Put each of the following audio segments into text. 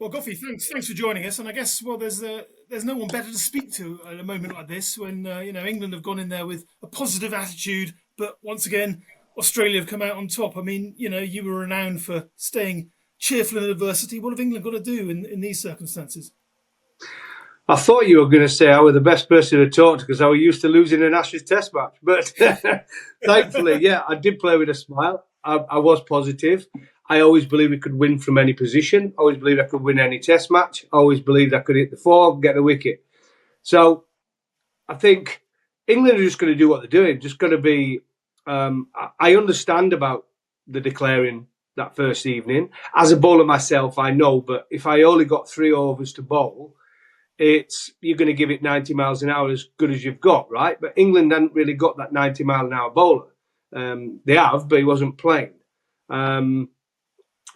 Well, Goffey, thanks for joining us. And I guess there's no one better to speak to at a moment like this when England have gone in there with a positive attitude, but once again Australia have come out on top. I mean, you were renowned for staying cheerful in adversity. What have England got to do in these circumstances? I thought you were going to say I was the best person to talk to because I was used to losing an Ashes Test match. But thankfully, yeah, I did play with a smile. I was positive. I always believed we could win from any position. I always believed I could win any Test match. I always believed I could hit the four, get the wicket. So I think England are just going to do what they're doing. Just going to be. I understand about the declaring that first evening. As a bowler myself, I know. But if I only got 3 overs to bowl, you're going to give it 90 miles an hour as good as you've got, right? But England hadn't really got that 90 mile an hour bowler. They have, but he wasn't playing.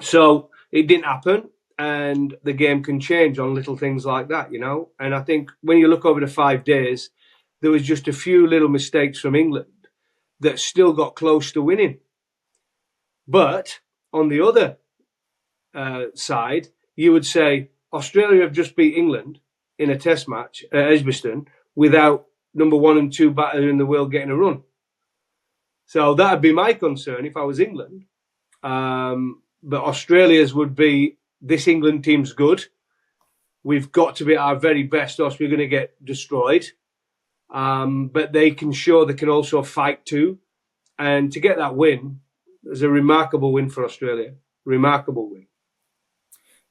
So it didn't happen, and the game can change on little things like that, And I think when you look over the 5 days, there was just a few little mistakes from England that still got close to winning. But on the other side, you would say Australia have just beat England in a Test match at Edgbaston without number 1 and 2 batter in the world getting a run. So that would be my concern if I was England. But Australia's would be, this England team's good. We've got to be at our very best, or else we're going to get destroyed. But they can show they can also fight too. And to get that win is a remarkable win for Australia. Remarkable win.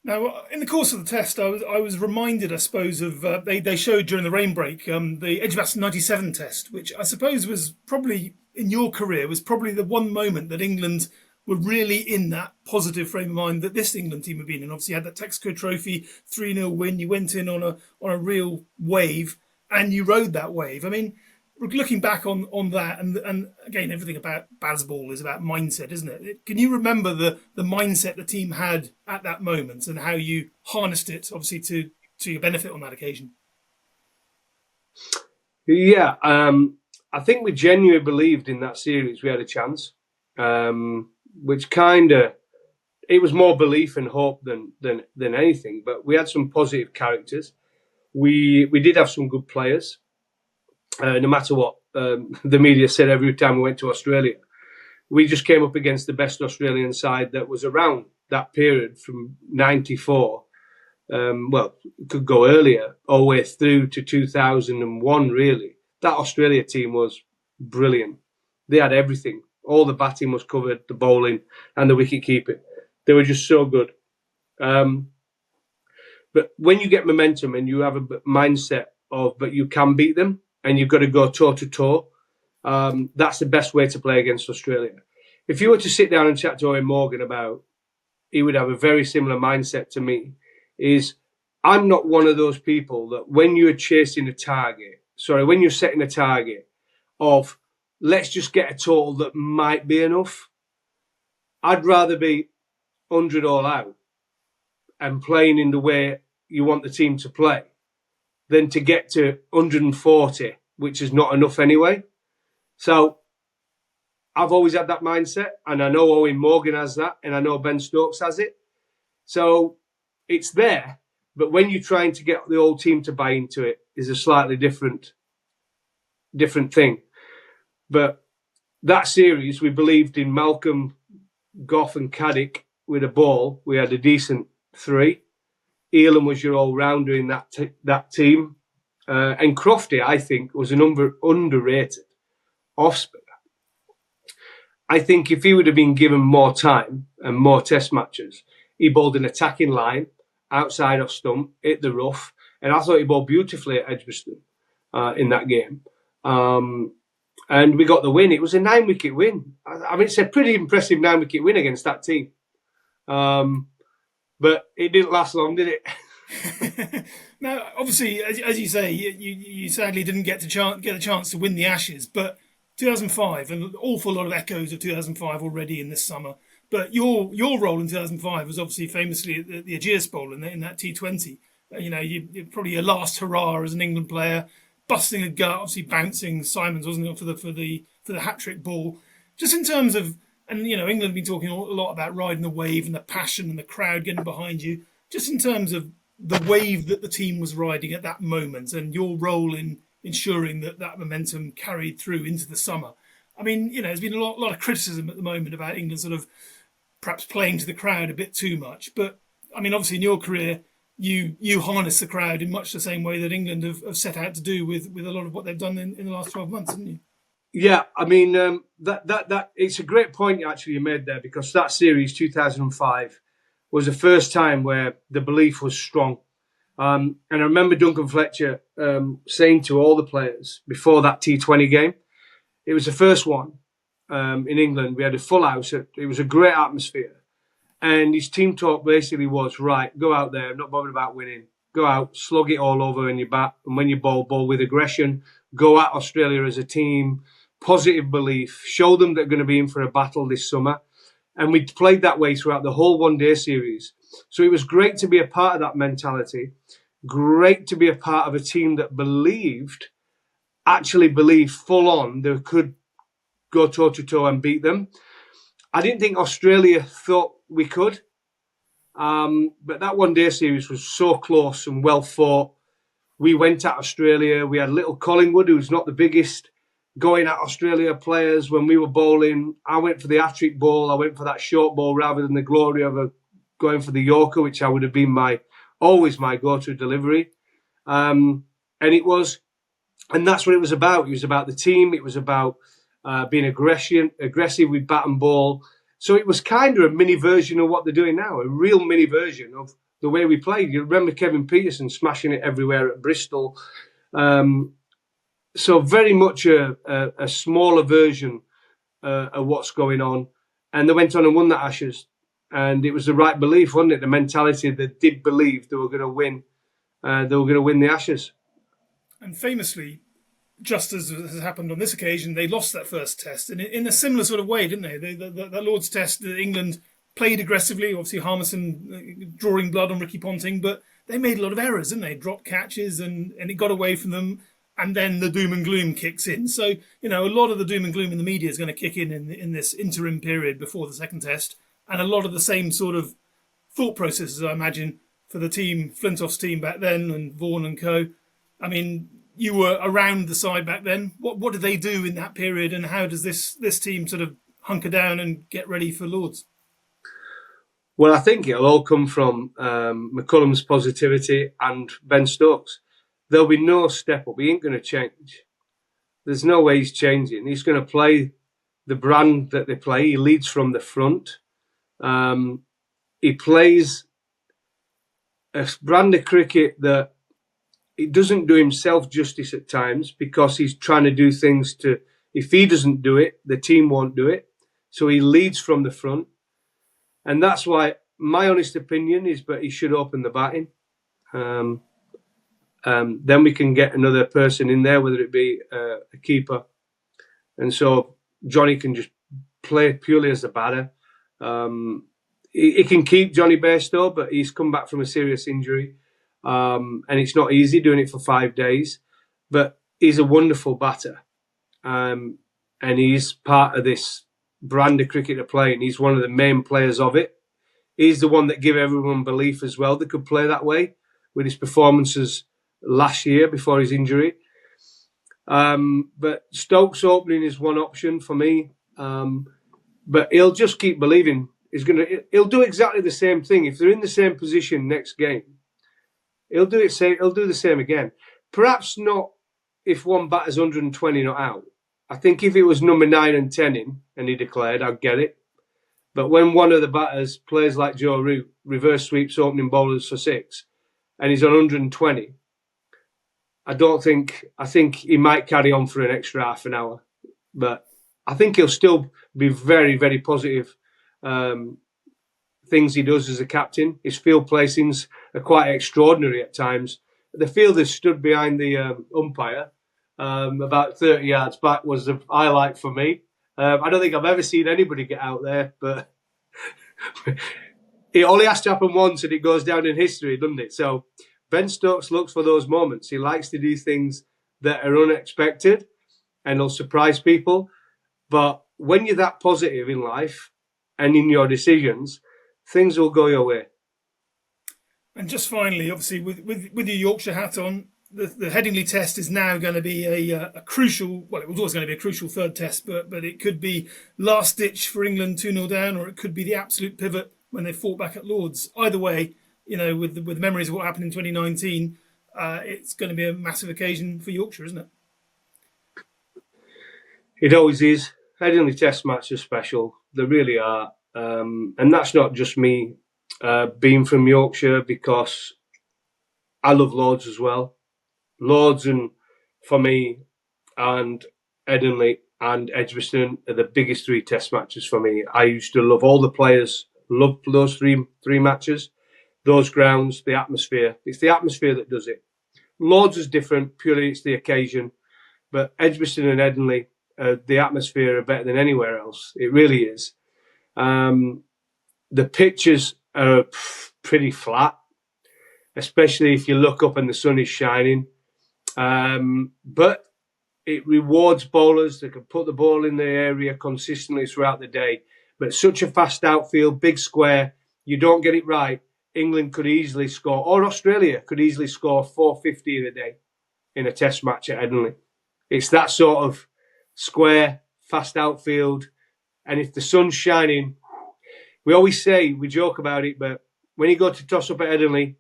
Now, in the course of the test, I was reminded, I suppose, of they showed during the rain break the Edgbaston '97 test, which I suppose was probably in your career was probably the one moment that England were really in that positive frame of mind that this England team had been in. Obviously, you had that Texaco Trophy 3-0 win. You went in on a real wave, and you rode that wave. I mean, looking back on that, and again, everything about baseball is about mindset, isn't it? Can you remember the mindset the team had at that moment and how you harnessed it, obviously, to your benefit on that occasion? Yeah, I think we genuinely believed in that series we had a chance, which it was more belief and hope than anything. But we had some positive characters. We did have some good players. No matter what the media said every time we went to Australia, we just came up against the best Australian side that was around that period from 94. It could go earlier, all the way through to 2001, really. That Australia team was brilliant. They had everything. All the batting was covered, the bowling and the wicket keeping. They were just so good. But when you get momentum and you have a mindset but you can beat them, and you've got to go toe-to-toe, that's the best way to play against Australia. If you were to sit down and chat to Owen Morgan he would have a very similar mindset to me, I'm not one of those people that when you're setting a target of, let's just get a total that might be enough, I'd rather be 100 all out and playing in the way you want the team to play than to get to 140, which is not enough anyway. So I've always had that mindset, and I know Owen Morgan has that, and I know Ben Stokes has it. So it's there, but when you're trying to get the whole team to buy into it is a slightly different thing. But that series, we believed in Malcolm, Gough and Caddick with a ball. We had a decent 3. Elam was your all-rounder in that team. And Crofty, I think, was an underrated off-spinner. I think if he would have been given more time and more Test matches, he bowled an attacking line, outside off stump, hit the rough, and I thought he bowled beautifully at Edgbaston in that game. And we got the win. It was a 9-wicket win. I mean, it's a pretty impressive 9-wicket win against that team. But it didn't last long, did it? Now, obviously, as you say, you sadly didn't get a chance to win the Ashes, but 2005, an awful lot of echoes of 2005 already in this summer. But your role in 2005 was obviously famously at the Ageas Bowl in that T20. You're probably your last hurrah as an England player, busting a gut, obviously bouncing Simons, wasn't it, for the hat-trick ball. Just in terms of, and England have been talking a lot about riding the wave and the passion and the crowd getting behind you. just in terms of the wave that the team was riding at that moment and your role in ensuring that that momentum carried through into the summer. I mean, there's been a lot of criticism at the moment about England sort of perhaps playing to the crowd a bit too much. But I mean, obviously, in your career, you harness the crowd in much the same way that England have set out to do with a lot of what they've done in the last 12 months, haven't you? Yeah, I mean that it's a great point actually you made there, because that series 2005 was the first time where the belief was strong. And I remember Duncan Fletcher saying to all the players before that T20 game, it was the first one in England. We had a full house. It was a great atmosphere. And his team talk basically was, right, go out there, not bothered about winning. Go out, slug it all over in your bat. And when you bowl with aggression. Go at Australia as a team, positive belief, show them they're going to be in for a battle this summer. And we played that way throughout the whole one-day series. So it was great to be a part of that mentality. Great to be a part of a team that actually believed full on they could go toe-to-toe and beat them. I didn't think Australia thought we could. But that one-day series was so close and well fought. We went at Australia. We had little Collingwood, who's not the biggest, going at Australia players when we were bowling. I went for the hat-trick ball. I went for that short ball rather than the glory of going for the Yorker, which I would have been always my go-to delivery. And that's what it was about. It was about the team. It was about being aggressive with bat and ball. So it was kind of a mini version of what they're doing now, a real mini version of the way we played. You remember Kevin Peterson smashing it everywhere at Bristol. So very much a smaller version of what's going on. And they went on and won that Ashes. And it was the right belief, wasn't it? The mentality that did believe they were going to win. They were going to win the Ashes. And famously, just as has happened on this occasion, they lost that first test. And in a similar sort of way, didn't they? The Lord's Test, England played aggressively, obviously Harmison drawing blood on Ricky Ponting, but they made a lot of errors, didn't they? Dropped catches and it got away from them. And then the doom and gloom kicks in. So, a lot of the doom and gloom in the media is going to kick in this interim period before the second test. And a lot of the same sort of thought processes, I imagine, for the team, Flintoff's team back then and Vaughan and co. I mean, you were around the side back then. What did they do in that period, and how does this team sort of hunker down and get ready for Lords? Well, I think it'll all come from McCullum's positivity and Ben Stokes. There'll be no step up. He ain't going to change. There's no way he's changing. He's going to play the brand that they play. He leads from the front. He plays a brand of cricket that it doesn't do himself justice at times, because he's trying to do things if he doesn't do it, the team won't do it. So he leads from the front. And that's why my honest opinion is that he should open the batting. Then we can get another person in there, whether it be a keeper. And so Johnny can just play purely as a batter. He can keep Johnny Bairstow, but he's come back from a serious injury. And it's not easy doing it for 5 days. But he's a wonderful batter. And he's part of this brand of cricket to play, and he's one of the main players of it. He's the one that gave everyone belief as well that could play that way with his performances last year before his injury. But Stokes opening is one option for me. But he'll just keep believing. He'll do exactly the same thing. If they're in the same position next game, he'll do the same again. Perhaps not if one batter's 120 not out. I think if it was number 9 and 10 in and he declared, I'd get it. But when one of the batters plays like Joe Root, reverse sweeps opening bowlers for 6, and he's on 120, I think he might carry on for an extra half an hour. But I think he'll still be very, very positive. Things he does as a captain. His field placings are quite extraordinary at times. The fielders stood behind the umpire about 30 yards back was the highlight for me. I don't think I've ever seen anybody get out there, but it only has to happen once and it goes down in history, doesn't it? So Ben Stokes looks for those moments. He likes to do things that are unexpected and he'll surprise people. But when you're that positive in life and in your decisions, things will go your way. And just finally, obviously, with your Yorkshire hat on, the Headingley test is now going to be a crucial. Well, it was always going to be a crucial third test, but it could be last ditch for England 2-0 down, or it could be the absolute pivot when they fought back at Lords. Either way, with memories of what happened in 2019, it's going to be a massive occasion for Yorkshire, isn't it? It always is. Headingley test matches are special. They really are. And that's not just me being from Yorkshire, because I love Lords as well. Lords, and for me, and Headingley and Edgbaston are the biggest three test matches for me. I used to love all the players, love those three matches, those grounds, the atmosphere. It's the atmosphere that does it. Lords is different, purely it's the occasion. But Edgbaston and Headingley, the atmosphere are better than anywhere else. It really is. The pitches are pretty flat, especially if you look up and the sun is shining. But it rewards bowlers that can put the ball in the area consistently throughout the day. But such a fast outfield, big square, you don't get it right, England could easily score, or Australia could easily score 450 in a day in a test match at Headingley. It's that sort of square, fast outfield. And if the sun's shining, we always say, we joke about it, but when you go to toss up at Headingley,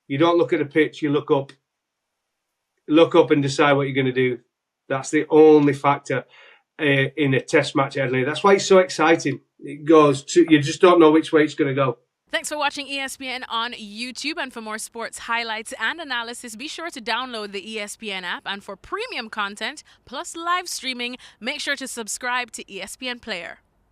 you don't look at the pitch, you look up. Look up and decide what you're going to do. That's the only factor in a test match at Headingley. That's why it's so exciting. You just don't know which way it's going to go. Thanks for watching ESPN on YouTube. And for more sports highlights and analysis, be sure to download the ESPN app. And for premium content plus live streaming, make sure to subscribe to ESPN Player.